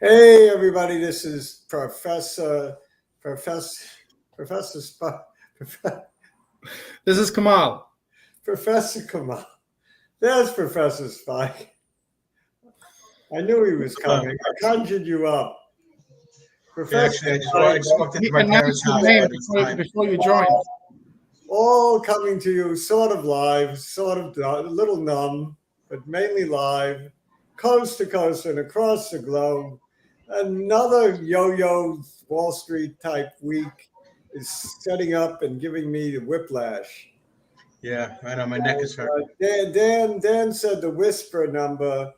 Hey everybody, this is Professor Professor Sp- This is Kamal. Professor Kamal. There's Professor Spike. I knew he was Hello. coming. I conjured you up. Yeah, Professor actually, I Spike, just walked into He my announced parents' your house, name but it's fine. before you joined. all coming to you sort of live, sort of a little numb, but mainly live, coast to coast and across the globe. Another yo-yo Wall Street type week is setting up and giving me the whiplash. Yeah, I know my neck is hurting. Dan said the whisper number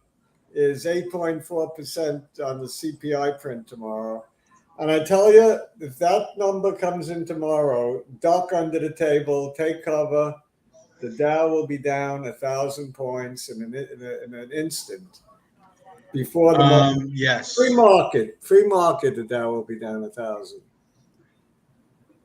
is 8.4% on the CPI print tomorrow. And I tell you, if that number comes in tomorrow, duck under the table, take cover. The Dow will be down 1,000 points in an instant before the Yes. free market. The Dow will be down 1,000.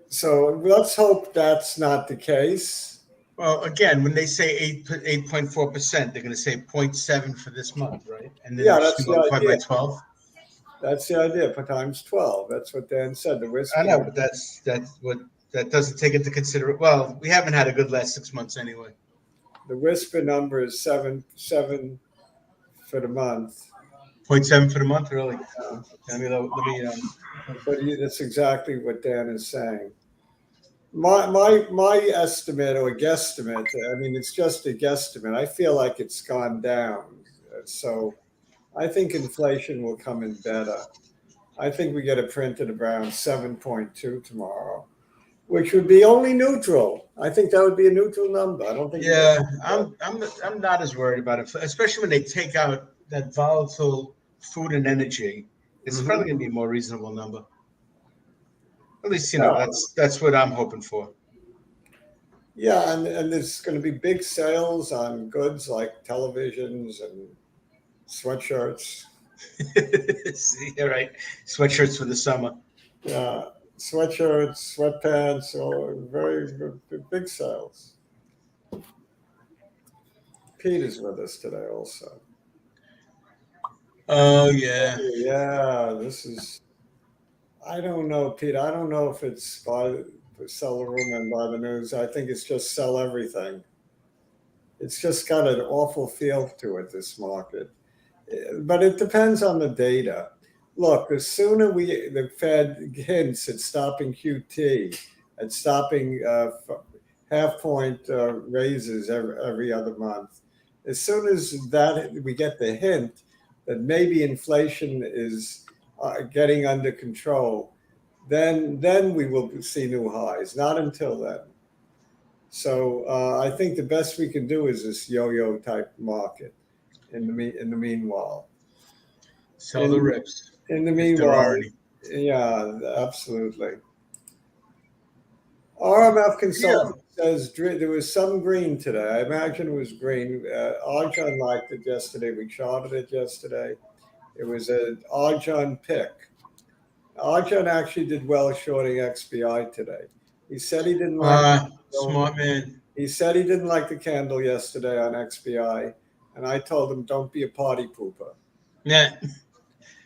So let's hope that's not the case. Well, again, when they say 8.4%, they're going to say 0.7 for this month, right? And then Yeah, they're just that's going to the multiply idea. by 12. That's the idea. Per times 12. That's what Dan said. The whisper. I know, but that doesn't take into consideration. Well, we haven't had a good last 6 months anyway. The whisper number is seven for the month. 0.7 for the month, really. Yeah. Let me. That's exactly what Dan is saying. My estimate or guesstimate. I mean, it's just a guesstimate. I feel like it's gone down. So I think inflation will come in better. I think we get a print at around 7.2 tomorrow, which would be only neutral. I think that would be a neutral number. I don't think. Yeah, I'm not as worried about it, especially when they take out that volatile food and energy. It's probably going to be a more reasonable number. At least that's what I'm hoping for. Yeah, and there's going to be big sales on goods like televisions and sweatshirts. Yeah, right. Sweatshirts for the summer. Yeah, sweatshirts, sweatpants, or very big sales. Pete is with us today also. Oh yeah. Yeah, this is. I don't know, Pete. I don't know if it's sell the room and buy the news. I think it's just sell everything. It's just got an awful feel to it, this market. But it depends on the data. Look, the sooner the Fed hints at stopping QT, at stopping half point raises every other month, as soon as that we get the hint that maybe inflation is getting under control, then we will see new highs. Not until then. So I think the best we can do is this yo-yo type market. In the meanwhile, Sell the rips. in the If there are meanwhile, any. yeah, absolutely. RMF consultant says there was some green today. I imagine it was green. Arjun liked it yesterday. We charted it yesterday. It was an Arjun pick. Arjun actually did well shorting XBI today. He said he didn't like. Smart man. He said he didn't like the candle yesterday on XBI, and I told him, "Don't be a party pooper." Yeah.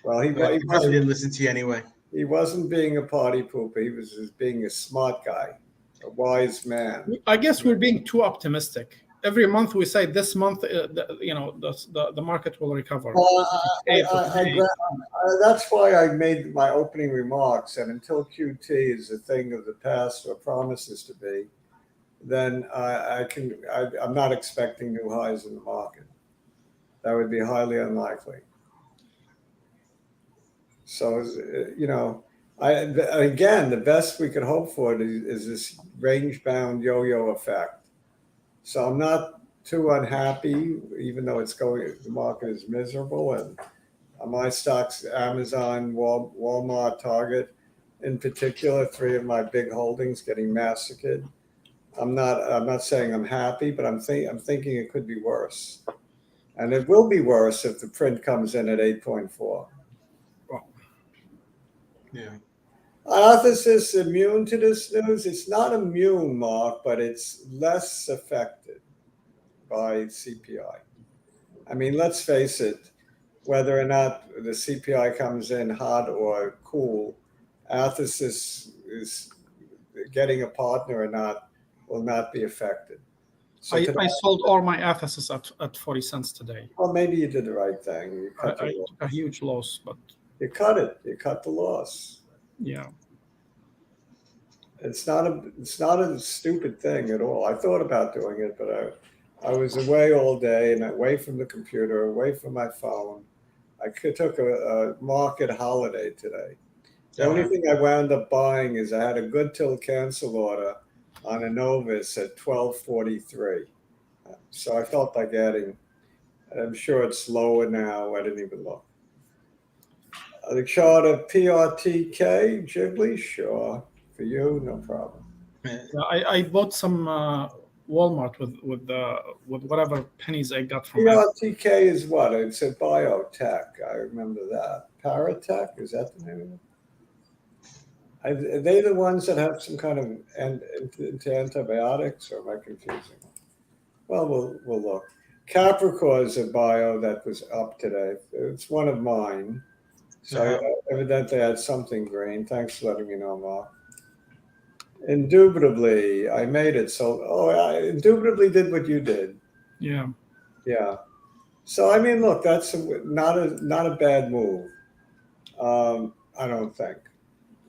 Well, he But he probably didn't listen to you anyway. He wasn't being a party pooper. He was just being a smart guy, a wise man. I guess we're being too optimistic. Every month we say this month, the market will recover. That's why I made my opening remarks. And until QT is a thing of the past or promises to be, then I'm not expecting new highs in the market. That would be highly unlikely. So, again, the best we could hope for is this range-bound yo-yo effect. So I'm not too unhappy, even though the market is miserable. And my stocks, Amazon, Walmart, Target, in particular, three of my big holdings getting massacred. I'm not saying I'm happy, but I'm thinking it could be worse, and it will be worse if the print comes in at 8.4. Yeah. Arthur is immune to this news. It's not immune, Mark, but it's less affected by CPI. I mean, let's face it. whether or not the CPI comes in hot or cool, Athos is getting a partner or not will not be affected. So today, I sold all my Athesis at 40 cents today. well, maybe you did the right thing. You cut I the loss. took a huge loss, but You cut it. You cut the loss. yeah. It's not a stupid thing at all. I thought about doing it, but I was away all day and away from the computer, away from my phone. I took a market holiday today. The only thing I wound up buying is I had a good till cancel order on a Novus at 1243. So I felt like adding. I'm sure it's lower now. I didn't even look. The chart of PRTK, Ghibli, sure. For you, no problem. I bought some Walmart with whatever pennies I got from it. PRTK is what? It's a biotech. I remember that. Paratech, is that the name of it? Are they the ones that have some kind of into antibiotics, or am I confusing them? Well, we'll look. Capricorn is a bio that was up today. It's one of mine. So evidently I had something green. Thanks for letting me know, Mark. Indubitably, I made it. So, I indubitably did what you did. Yeah. Yeah. So, I mean, look, that's not a bad move. I don't think.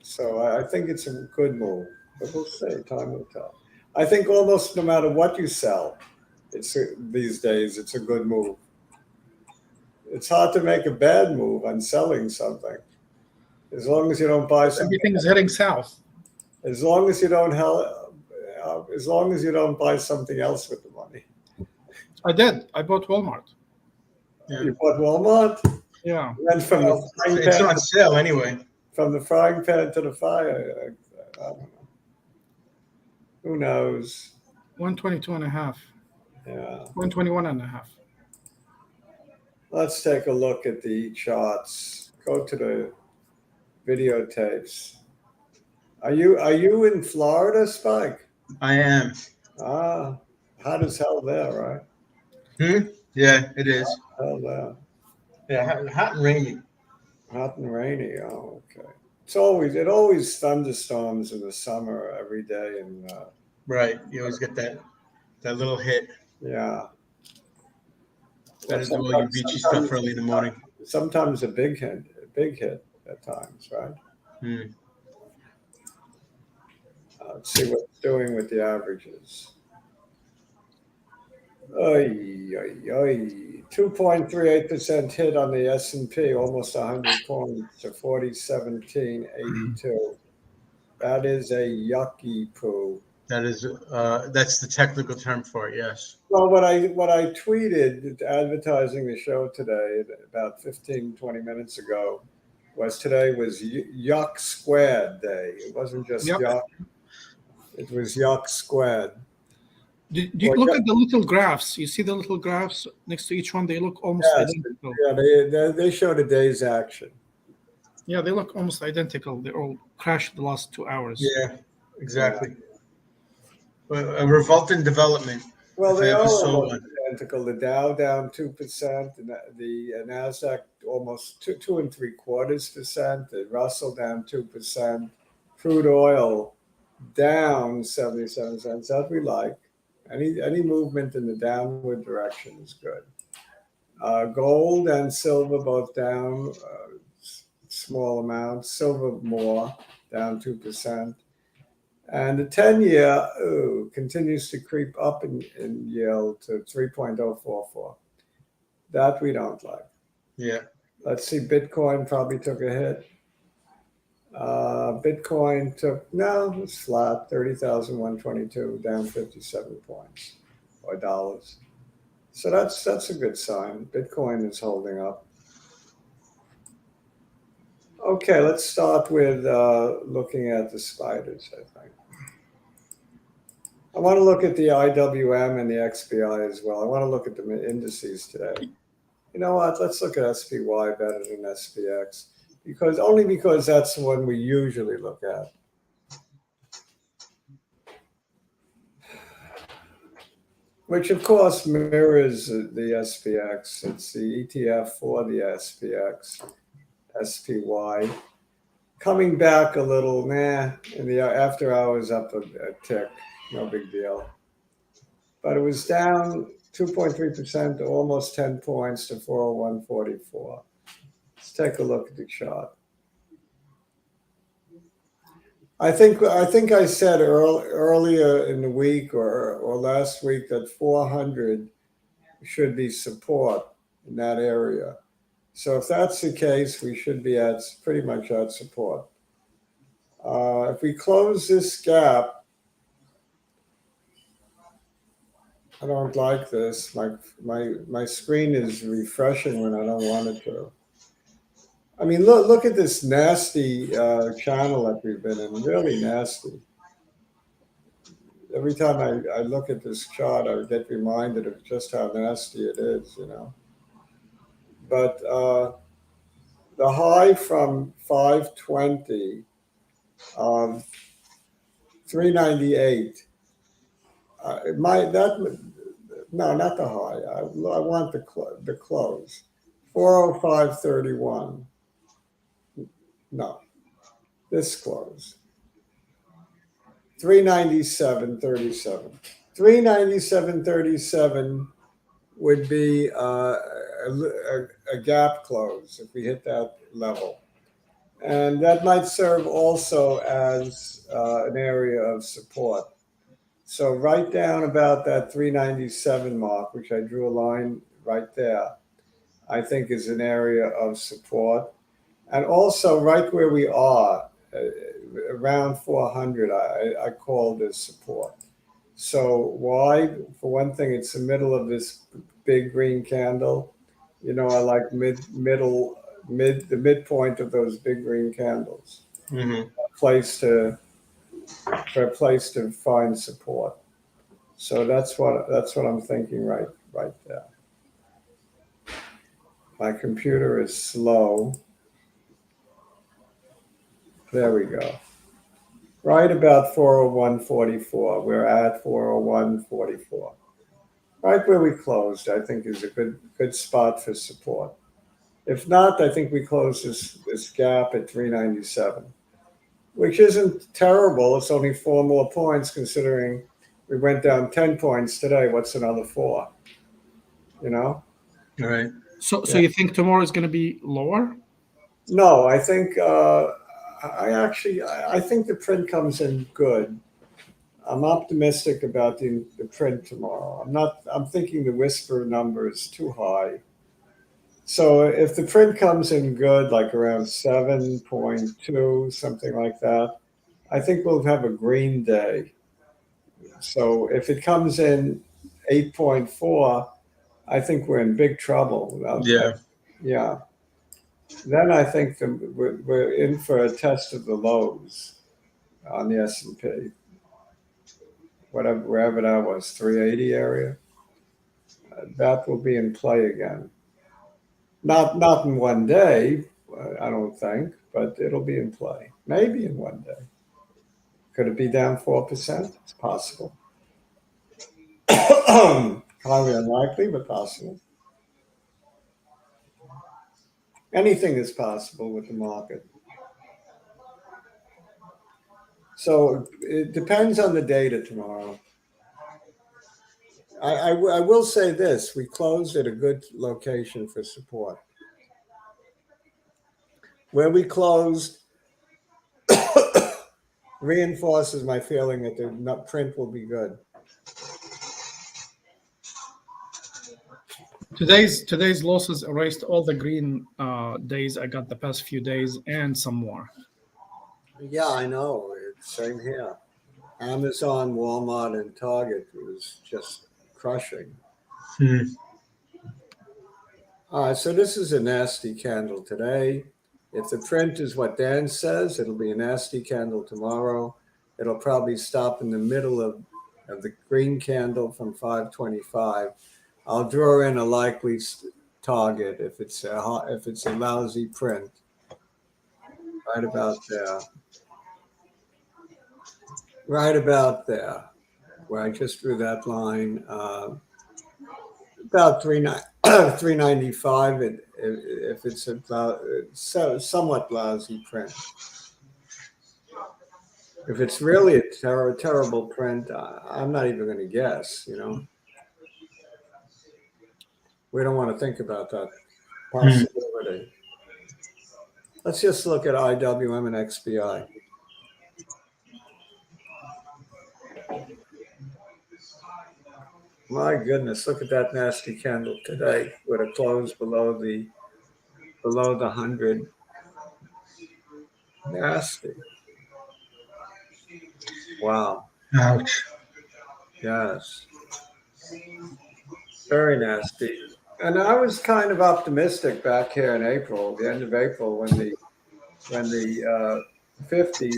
So I think it's a good move, but we'll see. Time will tell. I think almost no matter what you sell, these days it's a good move. It's hard to make a bad move on selling something, as long as you don't buy something. Everything is heading south. As long as you don't buy something else with the money. I did. I bought Walmart. Yeah. You bought Walmart? Yeah. Went from the frying It's pan on sale anyway. from the frying pan to the fire. I don't know. Who knows? 122 and a half. Yeah. 121 and a half. Let's take a look at the charts. Go to the videotapes. Are you in Florida, Spike? I am. Ah, hot as hell there, right? Yeah, it is. Hell there. Yeah, hot and rainy. Hot and rainy. Oh, okay. It always thunderstorms in the summer every day, and Right. You always get that little hit. yeah. Gotta do all your beachy stuff early in the morning. Sometimes a big hit at times, right? Let's see what it's doing with the averages. 2.38% hit on the S&P, almost 100 points to 4017.82. That is a yucky poo. That is that's the technical term for it, yes. Well, what I tweeted advertising the show today about 20 minutes ago was today was Yuck Squared Day. It wasn't just yuck. It was Yuck Squared. Do you look at the little graphs? You see the little graphs next to each one? They look almost identical. Yeah, they showed a day's action. Yeah, they look almost identical. They all crashed the last 2 hours. Yeah, exactly. A revolting development. Well, they are almost identical. The Dow down 2%, and the Nasdaq almost 2.75%. The Russell down 2%. Crude oil down 77 cents. That we like. Any movement in the downward direction is good. Gold and silver both down small amounts. Silver more, down 2%. And the 10-year continues to creep up in yield to 3.044. That we don't like. Yeah. Let's see, Bitcoin probably took a hit. Bitcoin it's flat, 30,122, down 57 points or dollars. So that's a good sign. Bitcoin is holding up. Okay, let's start with looking at the spiders, I think. I want to look at the IWM and the XBI as well. I want to look at the indices today. You know what? Let's look at SPY better than SPX. Because that's the one we usually look at. which of course mirrors the SPX. It's the ETF for the SPX, SPY. Coming back a little, in the after hours up a tick, no big deal. But it was down 2.3%, almost 10 points to 401.44. Let's take a look at the chart. I think I said earlier in the week or last week that 400 should be support in that area. So if that's the case, we should be at pretty much at support. If we close this gap, I don't like this. My screen is refreshing when I don't want it to. I mean, look at this nasty channel that we've been in. Really nasty. Every time I look at this chart, I get reminded of just how nasty it is, you know. But the high from 520, 398. No, not the high. I want the close. 405.31. No, this close. 397.37. 397.37 would be a gap close if we hit that level. And that might serve also as an area of support. So right down about that 397 mark, which I drew a line right there, I think is an area of support. And also right where we are, around 400, I call this support. So why? For one thing, it's the middle of this big green candle. You know, I like the midpoint of those big green candles. Mm-hmm. For a place to find support. So that's what I'm thinking right there. My computer is slow. There we go. Right about 401.44. We're at 401.44. Right where we closed, I think is a good spot for support. If not, I think we close this gap at 397, which isn't terrible. It's only 4 more points considering we went down 10 points today. What's another 4? You know? All right. So you think tomorrow is going to be lower? No, I think I think the print comes in good. I'm optimistic about the print tomorrow. I'm thinking the whisper number is too high. So if the print comes in good, like around 7.2, something like that, I think we'll have a green day. So if it comes in 8.4, I think we're in big trouble. Yeah. Yeah. Then I think we're in for a test of the lows on the S&P. Wherever that was, 380 area. That will be in play again. Not in one day, I don't think, but it'll be in play. Maybe in one day. Could it be down 4%? It's possible. Highly unlikely, but possible. Anything is possible with the market. So it depends on the data tomorrow. I will say this, we closed at a good location for support. Where we closed reinforces my feeling that the print will be good. Today's losses erased all the green days I got the past few days and some more. Yeah, I know. Same here. Amazon, Walmart, and Target was just crushing. So this is a nasty candle today. If the print is what Dan says, it'll be a nasty candle tomorrow. It'll probably stop in the middle of the green candle from 525. I'll draw in a likely target if it's a lousy print. Right about there. Right about there. where I just drew that line, about 395 if it's a somewhat lousy print. If it's really a terrible print, I'm not even going to guess, you know. We don't want to think about that possibility. Let's just look at IWM and XBI. My goodness, look at that nasty candle today with a close below the 100. Nasty. Wow. Ouch. Yes. Very nasty. And I was kind of optimistic back here in April, the end of April, when the 50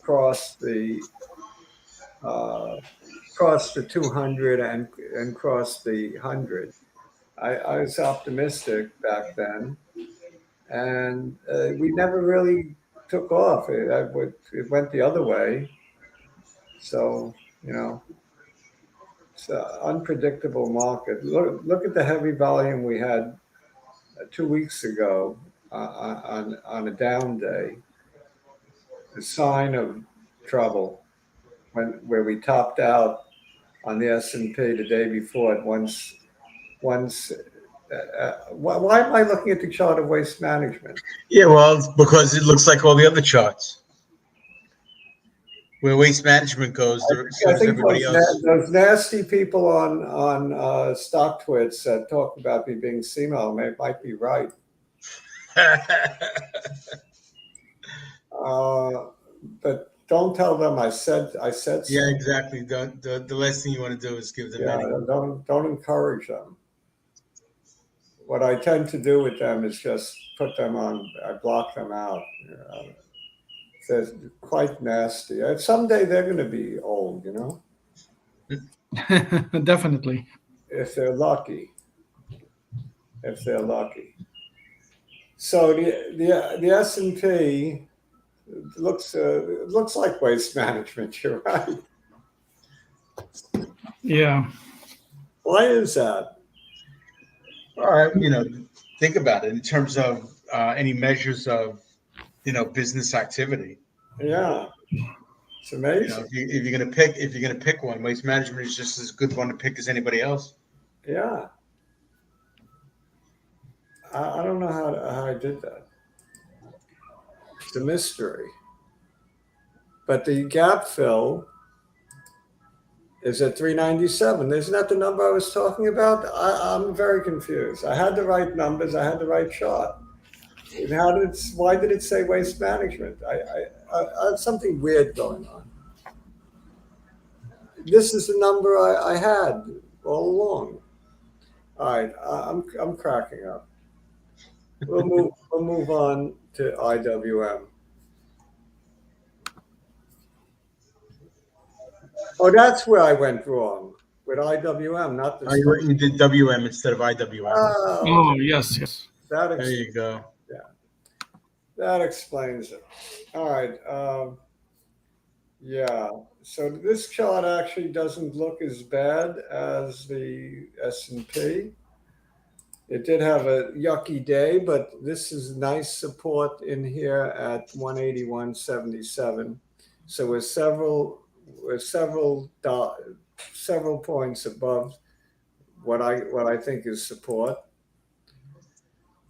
crossed the 200 and crossed the 100. I was optimistic back then, and we never really took off. It went the other way. So, you know, it's an unpredictable market. Look at the heavy volume we had 2 weeks ago on a down day. A sign of trouble where we topped out on the S&P the day before at once. Why am I looking at the chart of Waste Management? Yeah, well, because it looks like all the other charts. Where Waste Management goes, so I does think everybody else. those nasty people on StockTwits that talk about me being senile might be right. But don't tell them I said so. Yeah, exactly. The last thing you want to do is give them any. Don't encourage them. What I tend to do with them is just put them on. I block them out. You know. They're quite nasty. Someday they're going to be old, you know. Definitely. If they're lucky. So the S&P looks like Waste Management. You're right. Yeah. Why is that? All right, think about it in terms of any measures of, business activity. Yeah, it's amazing. If you're gonna pick one, Waste Management is just as good one to pick as anybody else. Yeah. I don't know how I did that. It's a mystery. But the gap fill is at 397. Isn't that the number I was talking about? I'm very confused. I had the right numbers. I had the right chart. And why did it say Waste Management? I had something weird going on. This is the number I had all along. All right, I'm cracking up. We'll move on to IWM. Oh, that's where I went wrong with IWM, not the. You did WM instead of IWM. Oh, yes. There you go. Yeah, that explains it. All right. Yeah. So this chart actually doesn't look as bad as the S&P. It did have a yucky day, but this is nice support in here at 181.77. So we're several points above what I think is support.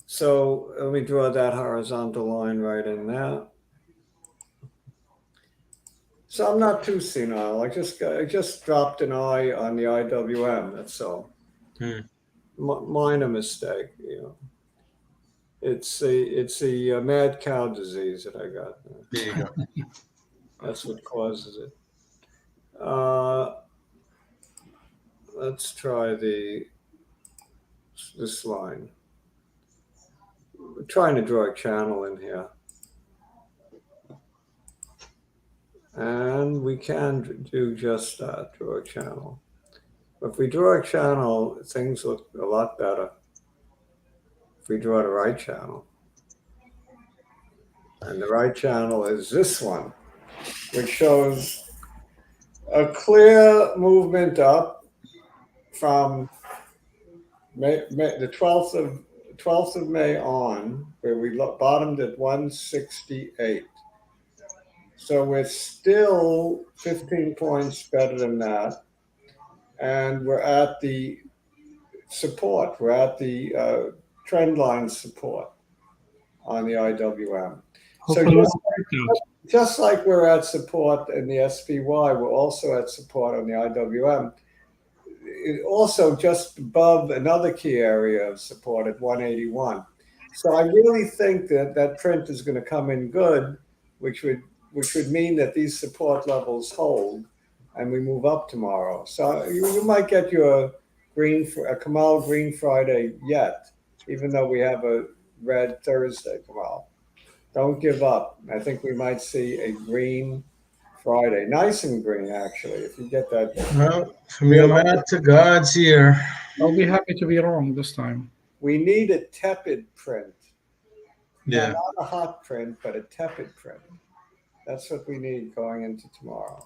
So let me draw that horizontal line right in there. So I'm not too senile. I just dropped an eye on the IWM. That's all. Minor mistake, It's a mad cow disease that I got. There you go. That's what causes it. Let's try this line. We're trying to draw a channel in here. And we can do just that, draw a channel. If we draw a channel, things look a lot better. If we draw the right channel. And the right channel is this one, which shows a clear movement up from the 12th of May on, where we bottomed at 168. So we're still 15 points better than that, and we're at the support. We're at the trend line support on the IWM. So Hopefully, just like we're at support in the SPY, we're also at support on the IWM. Also just above another key area of support at 181. So I really think that that print is going to come in good, which would mean that these support levels hold and we move up tomorrow. So you might get your Kamal Green Friday yet, even though we have a red Thursday, Kamal. Don't give up. I think we might see a green Friday. Nice and green, actually, if you get that. Well, from your mouth to God's ear. I'll be happy to be wrong this time. We need a tepid print. Yeah. Not a hot print, but a tepid print. That's what we need going into tomorrow.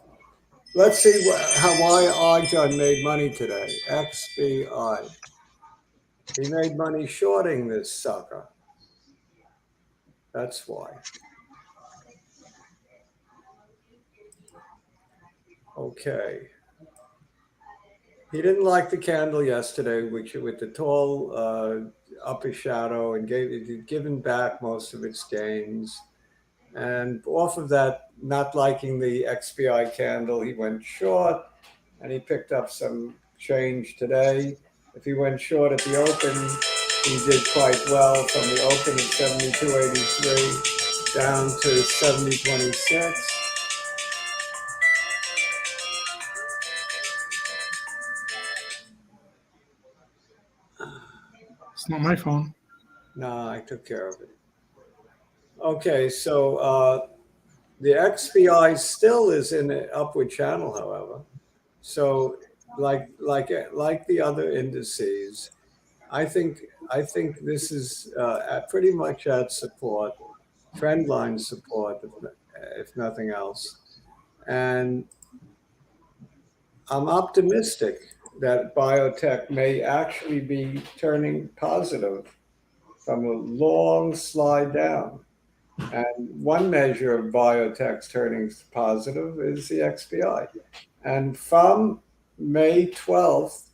Let's see why Arjun made money today. XBI. He made money shorting this sucker. That's why. Okay. He didn't like the candle yesterday, which with the tall upper shadow, and he'd given back most of its gains. And off of that, not liking the XBI candle, he went short, and he picked up some change today. If he went short at the open, he did quite well from the open at 72.83 down to 70.26. It's not my phone. No, I took care of it. Okay, so the XBI still is in an upward channel, however. So, like the other indices, I think this is pretty much at support, trend line support, if nothing else. And I'm optimistic that biotech may actually be turning positive from a long slide down. And one measure of biotech's turning positive is the XBI. And from May 12th,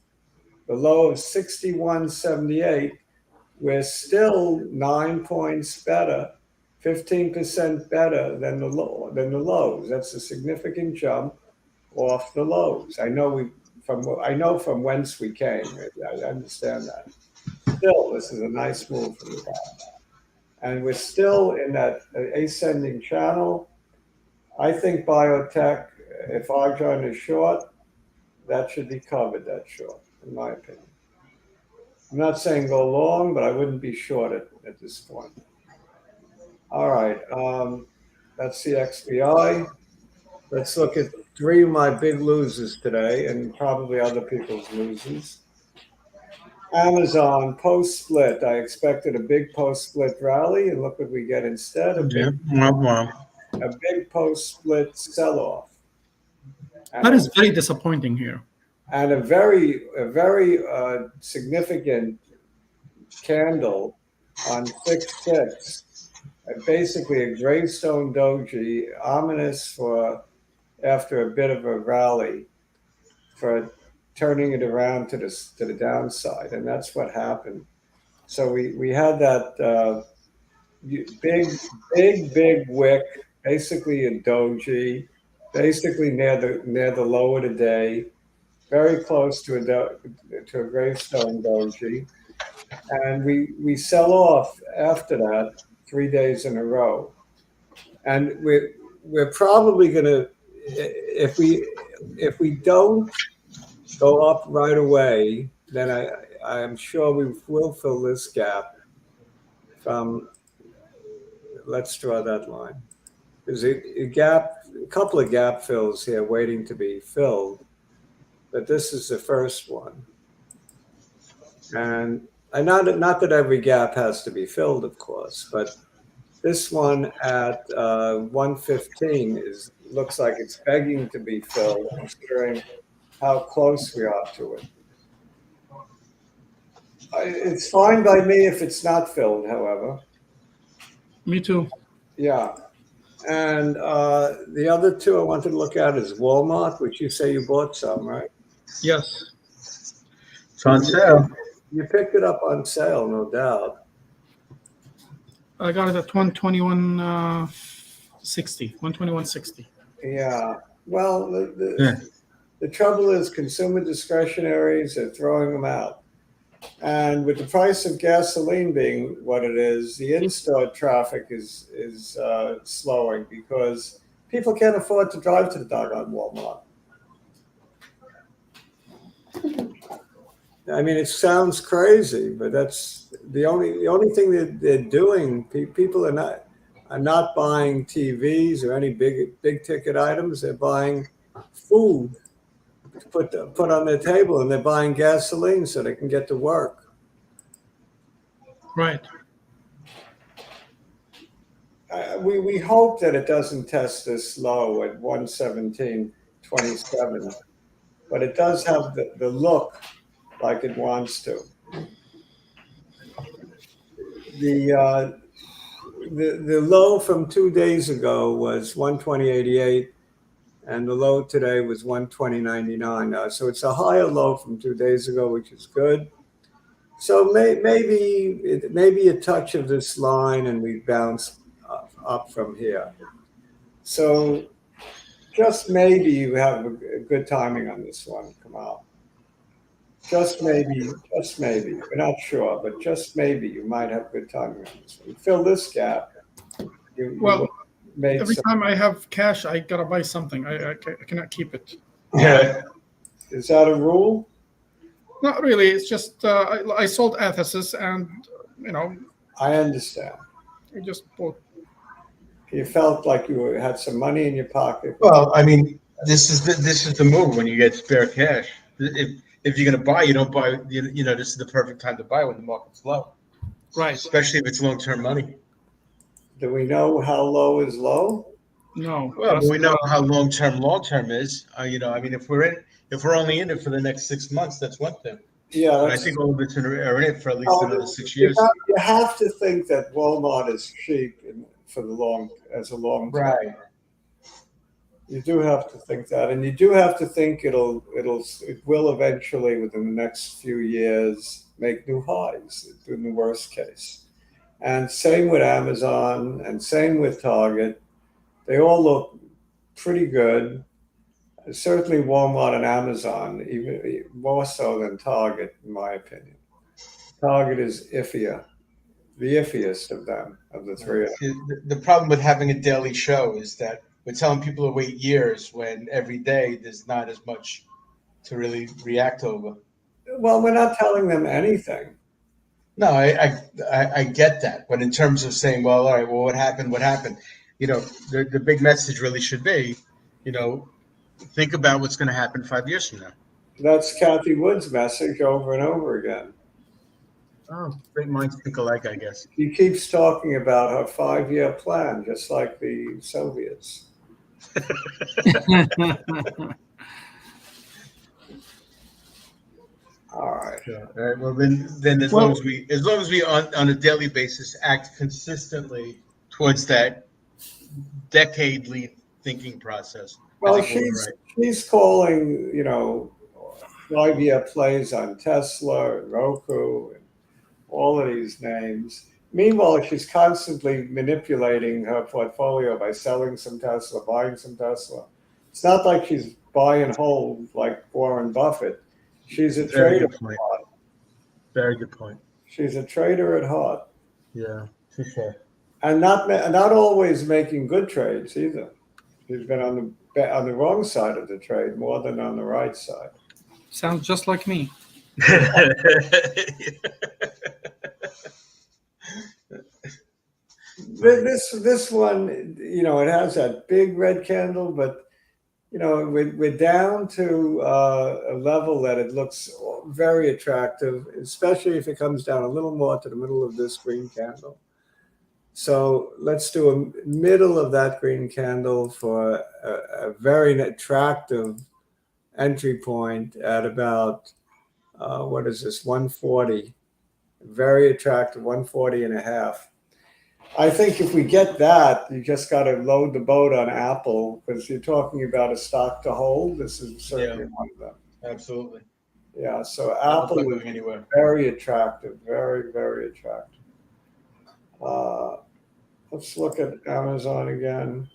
the low of 61.78, we're still 9 points better, 15% better than the lows. That's a significant jump off the lows. I know from whence we came. I understand that. Still, this is a nice move from the back. And we're still in that ascending channel. I think biotech, if Arjun is short, that should be covered, that short, in my opinion. I'm not saying go long, but I wouldn't be short at this point. All right, that's the XBI. Let's look at three of my big losers today and probably other people's losers. Amazon post-split. I expected a big post-split rally, and look what we get instead. A big post-split sell-off. That is very disappointing here. And a very significant candle on 6-6. Basically a gravestone doji, ominous for after a bit of a rally for turning it around to the downside, and that's what happened. So we had that big wick, basically a doji, basically near the low of the day, very close to a gravestone doji, and we sell off after that 3 days in a row, and we're probably going to, if we don't go up right away, then I'm sure we will fill this gap from, let's draw that line. There's a couple of gap fills here waiting to be filled, but this is the first one. And not that every gap has to be filled, of course, but This one at 115 looks like it's begging to be filled, considering how close we are to it. It's fine by me if it's not filled, however. Me too. Yeah. And the other two I wanted to look at is Walmart, which you say you bought some, right? Yes. It's on sale. You picked it up on sale, no doubt. I got it at 121.60. 121.60. Yeah. Well, Yeah. the trouble is consumer discretionaries are throwing them out. And with the price of gasoline being what it is, the in-store traffic is slowing because people can't afford to drive to the doggone Walmart. I mean, it sounds crazy, but that's the only thing that they're doing. People are not buying TVs or any big ticket items. They're buying food to put on their table, and they're buying gasoline so they can get to work. Right. We hope that it doesn't test this low at 117.27, but it does have the look like it wants to. The low from 2 days ago was 120.88, and the low today was 120.99. So it's a higher low from 2 days ago, which is good. So maybe a touch of this line, and we bounce up from here. So just maybe you have a good timing on this one, Kamal. Just maybe. We're not sure, but just maybe you might have good timing on this one. Fill this gap. Well, made every some, time I have cash, I gotta buy something. I cannot keep it. Yeah. Is that a rule? Not really. It's just I sold Athesis, and I understand. I just bought. You felt like you had some money in your pocket. Well, I mean, this is the move when you get spare cash. If you're going to buy, you don't buy. This is the perfect time to buy when the market's low. Right. Especially if it's long-term money. Do we know how low is low? No. Well, we know how long-term is. I mean, if we're only in it for the next 6 months, that's one thing. Yeah, But I think all of us are in it for at least another 6 years. You have to think that Walmart is cheap as a long term. Right. You do have to think that, and you do have to think it will eventually, within the next few years, make new highs in the worst case. And same with Amazon, and same with Target. They all look pretty good. Certainly, Walmart and Amazon, even more so than Target, in my opinion. Target is iffier, the iffiest of them, of the three of them. The problem with having a daily show is that we're telling people to wait years when every day there's not as much to really react over. Well, we're not telling them anything. No, I get that, but in terms of saying, well, all right, well, what happened? The big message really should be, think about what's going to happen 5 years from now. That's Kathy Wood's message over and over again. Oh, great minds think alike, I guess. She keeps talking about her 5-year plan, just like the Soviets. All right. All right. Well, then as long as we on a daily basis act consistently towards that decadely thinking process. Well, she's calling 5-year plays on Tesla and Roku and all of these names. Meanwhile, she's constantly manipulating her portfolio by selling some Tesla, buying some Tesla. It's not like she's buy and hold like Warren Buffett. She's a trader at heart. Very good point. She's a trader at heart. Yeah, for sure. And not always making good trades either. She's been on the wrong side of the trade more than on the right side. Sounds just like me. This one, it has that big red candle, but we're down to a level that it looks very attractive, especially if it comes down a little more to the middle of this green candle. So let's do a middle of that green candle for a very attractive entry point at about, what is this, 140. Very attractive, 140 and a half. I think if we get that, you just got to load the boat on Apple because you're talking about a stock to hold. This is certainly one of them. Absolutely. Yeah, so Not Apple is going anywhere. very attractive, very, very attractive. Let's look at Amazon again.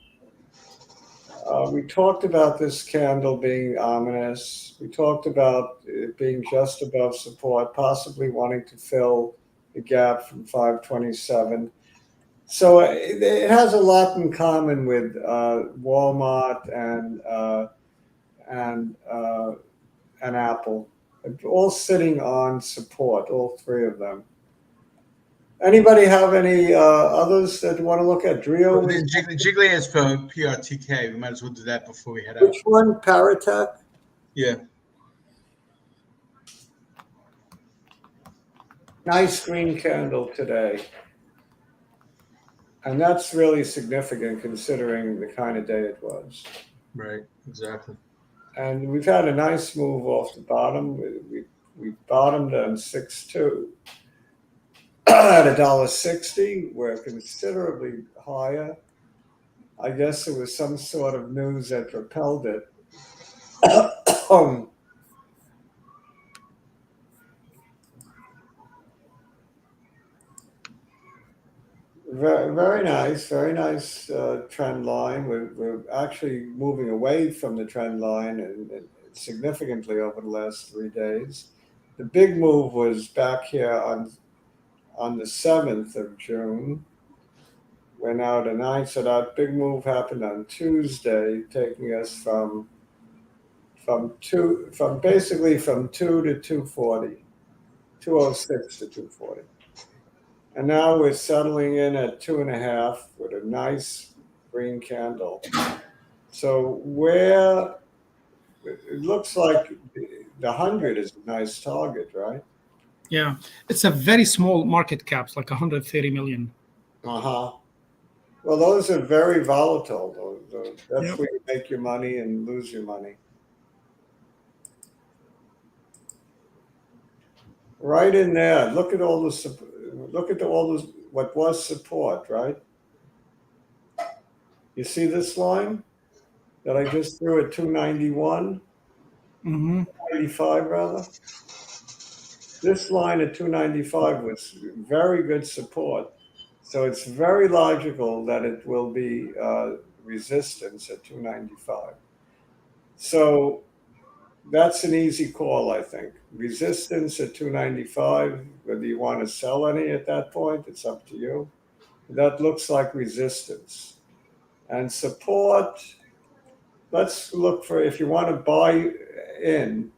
We talked about this candle being ominous. We talked about it being just above support, possibly wanting to fill the gap from 527. So it has a lot in common with Walmart and Apple, all sitting on support, all three of them. Anybody have any others that you want to look at? Drio Well, was then Jiggly is for PRTK. We might as well do that before we head out. which one? Paratech? Yeah. Nice green candle today. And that's really significant considering the kind of day it was. Right. Exactly. And we've had a nice move off the bottom. We bottomed on 6.2 at $1.60. We're considerably higher. I guess it was some sort of news that propelled it. Very nice, very nice trend line. We're actually moving away from the trend line and significantly over the last 3 days. The big move was back here on the 7th of June. We're now to 9th, so that big move happened on Tuesday, taking us from basically from 2 to 240, 206 to 240. And now we're settling in at 2.5 with a nice green candle. So where it looks like the 100 is a nice target, right? Yeah, it's a very small market caps, like 130 million. Uh-huh. Well, those are very volatile. That's Yep. where you make your money and lose your money. Right in there. Look at all what was support, right? You see this line that I just threw at 291, Mm-hmm. 95 rather. This line at 295 was very good support. So it's very logical that it will be resistance at 295. So that's an easy call, I think. Resistance at 295, whether you want to sell any at that point, it's up to you. That looks like resistance. And support, let's look for, if you want to buy in,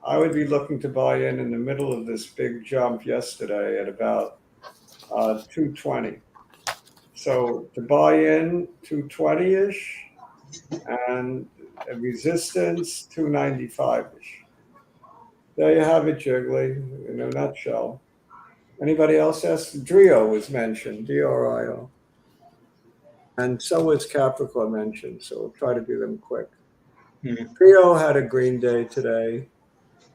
I would be looking to buy in the middle of this big jump yesterday at about 220. So to buy in 220-ish and a resistance 295-ish. There you have it, Jiggly, in a nutshell. Anybody else ask? Drio was mentioned, DRIO. And so was Capricorn mentioned, so we'll try to do them quick. Mhm. Trio had a green day today,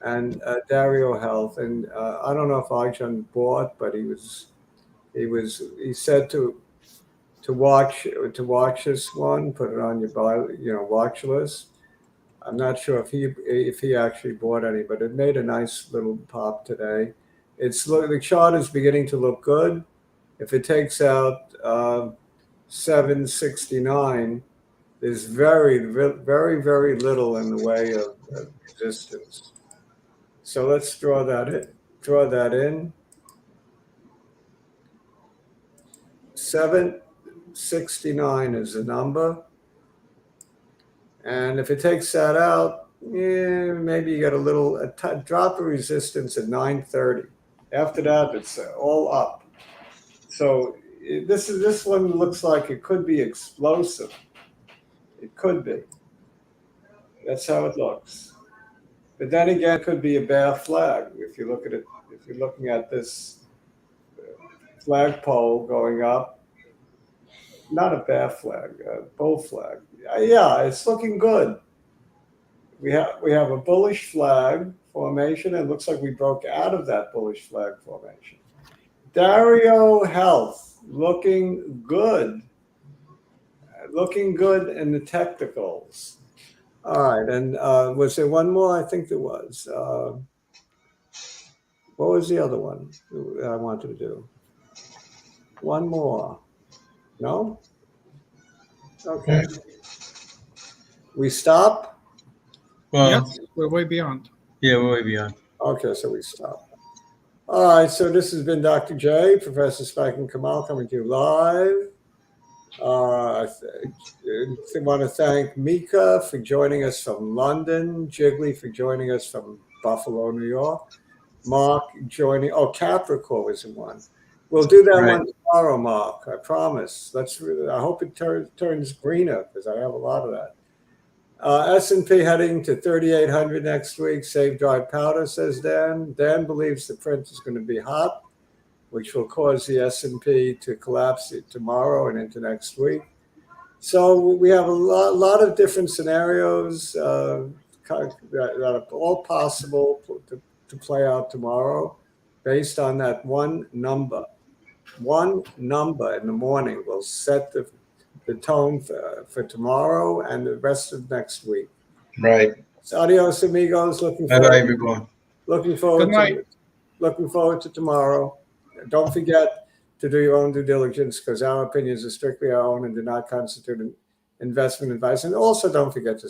and Dario Health, and I don't know if Arjun bought, but he said to watch this one, put it on your watch list. I'm not sure if he actually bought any, but it made a nice little pop today. The chart is beginning to look good. If it takes out 769, there's very, very, very little in the way of resistance. So let's draw that in. 769 is the number. And if it takes that out, maybe you get a drop of resistance at 930. After that, it's all up. So this one looks like it could be explosive. It could be. That's how it looks. But then again, it could be a bear flag if you look at it. If you're looking at this flagpole going up, not a bear flag, a bull flag. Yeah, it's looking good. We have a bullish flag formation. It looks like we broke out of that bullish flag formation. Dario Health looking good. Looking good in the technicals. All right, and was there one more? I think there was. What was the other one that I wanted to do? One more. No? Okay. We stop? Well, Yes, we're way beyond. yeah, we're way beyond. Okay, so we stop. All right, so this has been Dr. J, Professor Spike and Kamal coming to you live. I want to thank Mika for joining us from London, Jiggly for joining us from Buffalo, New York, Mark joining, Capricorn was in one. We'll do that one tomorrow, Mark, I promise. I hope it turns greener because I have a lot of that. S&P heading to 3,800 next week. Save dry powder, says Dan. Dan believes the print is going to be hot, which will cause the S&P to collapse tomorrow and into next week. So we have a lot of different scenarios that are all possible to play out tomorrow based on that one number. One number in the morning will set the tone for tomorrow and the rest of next week. Right. So adios, amigos. Looking Bye, everyone. Looking forward Good night. Looking forward to tomorrow. Don't forget to do your own due diligence because our opinions are strictly our own and do not constitute investment advice. And also don't forget to